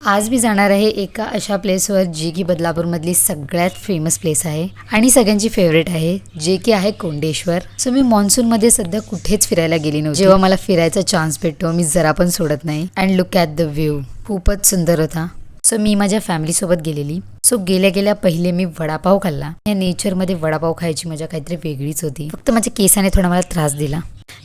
आज मी जाणार आहे एका अशा प्लेसवर जी की बदलापूरमधली सगळ्यात फेमस प्लेस आहे आणि सगळ्यांची फेवरेट आहे, जे की आहे कोंडेश्वर. सो मी मान्सूनमध्ये सध्या कुठेच फिरायला गेली नव्हती. जेव्हा मला फिरायचा चान्स भेटतो मी जरा पण सोडत नाही. And look at the view, खूपच सुंदर होता. सो मी माझ्या फॅमिलीसोबत गेलेली. सो गेल्या गेल्या पहिले मी वडापाव खाल्ला. या नेचरमध्ये वडापाव खायची मजा काहीतरी वेगळीच होती. फक्त माझ्या केसाने थोडा मला त्रास दिला.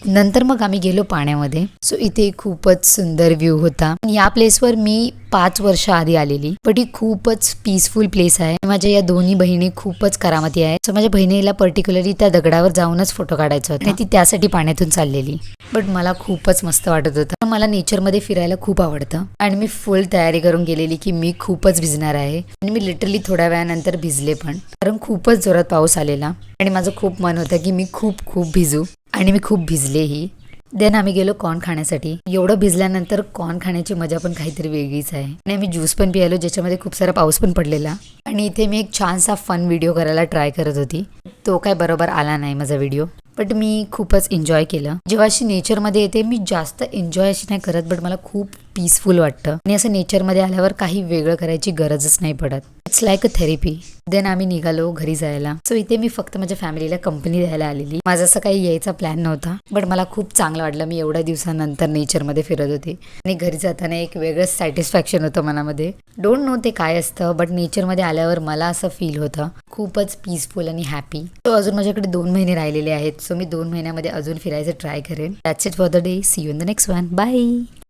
नंतर मग आम्ही गेलो पाण्यामध्ये. सो इथे खूपच सुंदर व्ह्यू होता. या प्लेसवर मी 5 वर्ष आधी आलेली, बट ही खूपच पीसफुल प्लेस आहे. माझ्या या दोन्ही बहिणी खूपच करामती आहेत. सो माझ्या बहिणीला पर्टिक्युलरली त्या दगडावर जाऊनच फोटो काढायचा होता आणि ती त्यासाठी पाण्यातून चाललेली. बट मला खूपच मस्त वाटत होतं. मला नेचरमध्ये फिरायला खूप आवडतं आणि मी फुल तयारी करून गेलेली की मी खूपच भिजणार आहे. आणि मी लिटरली थोड्या वेळानंतर भिजले पण, कारण खूपच जोरात पाऊस आलेला आणि माझं खूप मन होतं की मी खूप भिजू आणि मी खूप भिजलेही. देन आम्ही गेलो कॉर्न खाण्यासाठी. एवढं भिजल्यानंतर कॉर्न खाण्याची मजा पण काहीतरी वेगळीच आहे. आणि आम्ही ज्यूस पण पियालो, ज्याच्यामध्ये खूप सारा पाऊस पण पडलेला. आणि इथे मी एक छानसा फन व्हिडिओ करायला ट्राय करत होती. तो काय बरोबर आला नाही माझा व्हिडिओ, बट मी खूपच एन्जॉय केलं. जेव्हा अशी नेचरमध्ये येते मी जास्त एन्जॉय अशी नाही करत, बट मला खूप पीसफुल वाटतं. आणि असं नेचरमध्ये आल्यावर काही वेगळं करायची गरजच नाही पडत. It's like a therapy. Then आम्ही निघालो घरी जायला. सो इथे मी फक्त माझ्या फॅमिलीला कंपनी द्यायला आलेली. माझा असं काही यायचा प्लॅन नव्हता, बट मला खूप चांगलं वाटलं. मी एवढ्या दिवसानंतर नेचरमध्ये फिरत होते आणि घरी जाताना एक वेगळंच सॅटिस्फॅक्शन होतं मनामध्ये. डोंट नो ते काय असतं, बट नेचरमध्ये आल्यावर मला असं फील होतं खूपच पीसफुल आणि हॅपी. सो अजून माझ्याकडे 2 महिने राहिलेले आहेत. सो मी 2 महिन्यामध्ये अजून फिरायचं ट्राय करेन. That's it for the day. See you in the next one. Bye.